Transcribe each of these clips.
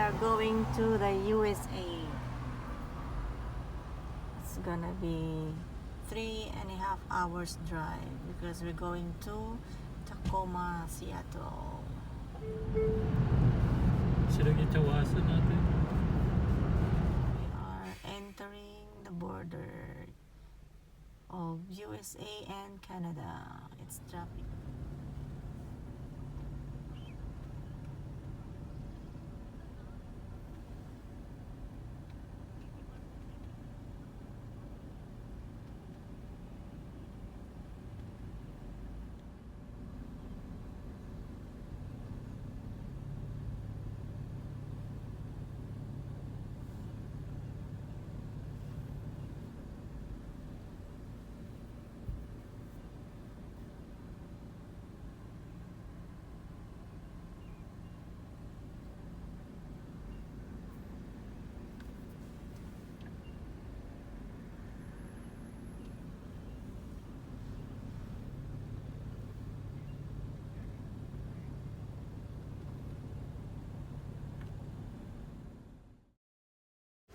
are going to the USA. It's gonna be 3.5 hours drive because we're going to Tacoma, Seattle. Sila gitawasan natin. We are entering the border of USA and Canada. It's traffic.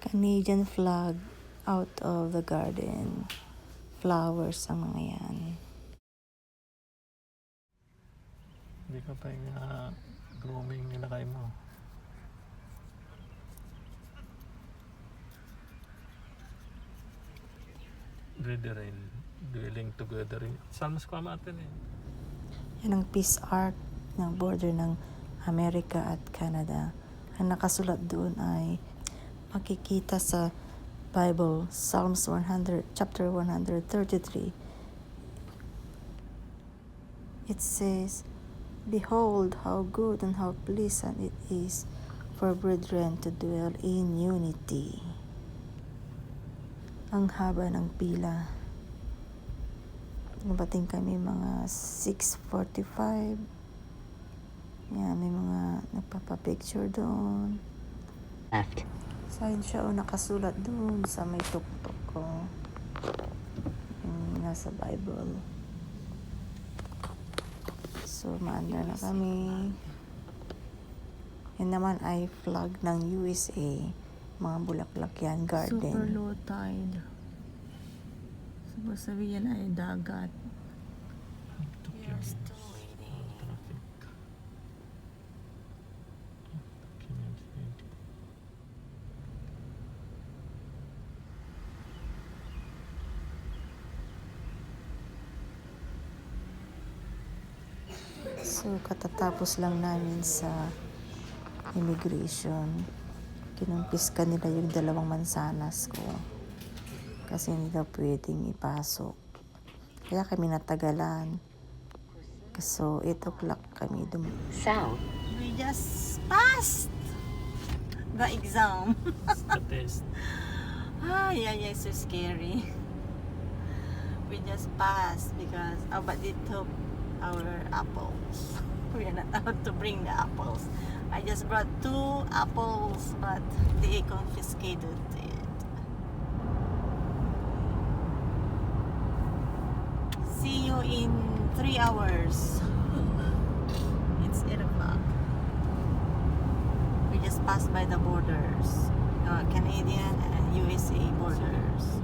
Canadian flag out of the garden. Flowers ang mga yan. Hindi ka pa yung grooming nilakay mo. Brethren, dwelling together. Saan mas kama atin eh? Yan ang peace arc ng border ng Amerika at Canada. Ang nakasulat doon ay makikita sa Bible, Psalms 100, chapter 133. It says, "Behold, how good and how pleasant it is for brethren to dwell in unity." Ang haba ng pila. Nabating kami mga 6:45. Yan, may mga nagpapapicture doon. Left. Sign siya o nakasulat doon sa may tuktok ko. Yung nasa Bible. So, maandar na kami. Yan naman ay flag ng USA. Mga bulaklak yan, garden. Super low tide. Supposed sabihin ay dagat. We are still waiting. Traffic. So, katatapos lang namin sa immigration. Kinumpiska nila yung 2 mansanas ko. Kasi hindi daw pwedeng ipasok. Kaya kami natagalan. So, 8 o'clock kami South. We just passed the exam. The test. Yeah, so scary. We just passed because, but they took our apples. We are not allowed to bring the apples. I just brought 2 apples, but they confiscated it. See you in 3 hours. It's 8 o'clock. We just passed by the borders, Canadian and USA borders.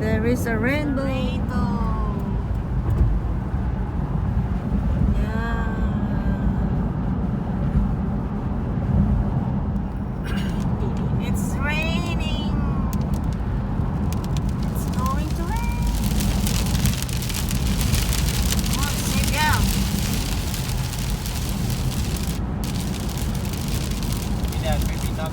There is a rainbow. Yeah. It's raining. It's going to rain. Come on, sit down. Yan, may pinag.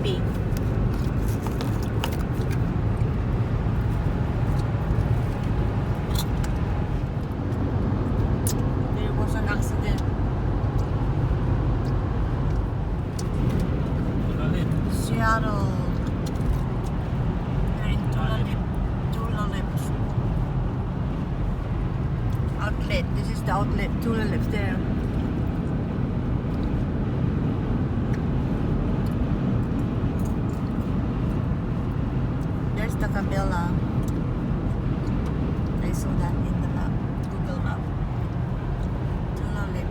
happy. There was an accident. Tulalip. Seattle. They're in Tulalip. Outlet. This is the outlet. Tulalip there. There's the Cabela. I saw that in the map, Google map. Tulalip.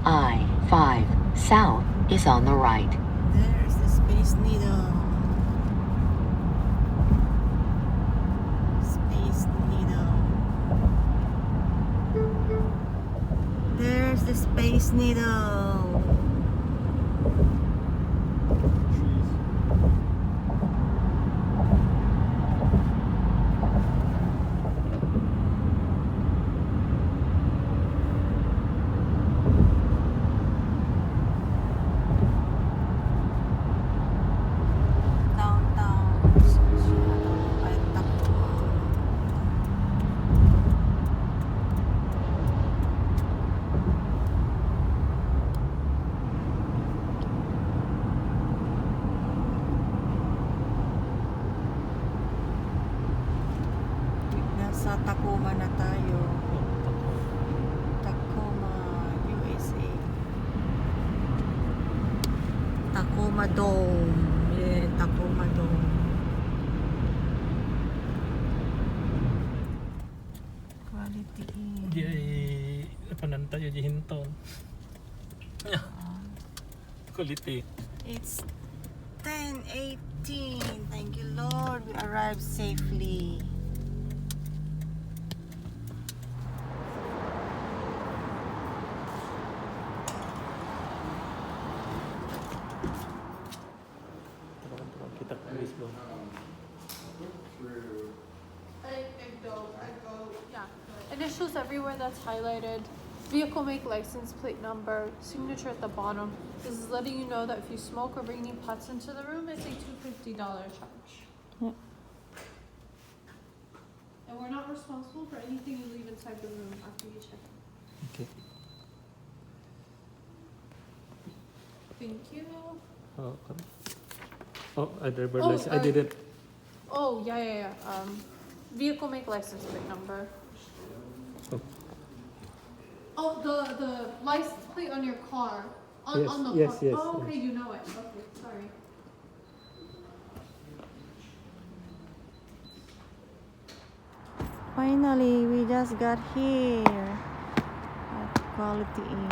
I-5 south is on the right. There's the Space Needle. Space Needle. There's the Space Needle. Downtown Seattle. Ay, Tacoma. Nasa Tacoma na tayo. Tacoma, USA. Tacoma Dome. Yeah, Tacoma Dome. Quality Inn. Di ay panantay di hinton. Kuliti. It's 10:18. Thank you, Lord. We arrived safely. Kita ke baseball. Yeah. Initials everywhere that's highlighted. Vehicle make, license plate number, signature at the bottom. This is letting you know that if you smoke or bring any pots into the room, it's a $250 charge. Yep. And we're not responsible for anything you leave inside the room after you check in. Okay. Thank you. Oh, oh, I driver Oh, license. I didn't. Oh, yeah. Vehicle make, license plate number. Oh. Oh, the license plate on your car. Yes, On the yes, car. yes, Oh, okay, yes. you know it. Okay, sorry. Finally, we just got here at Quality Inn.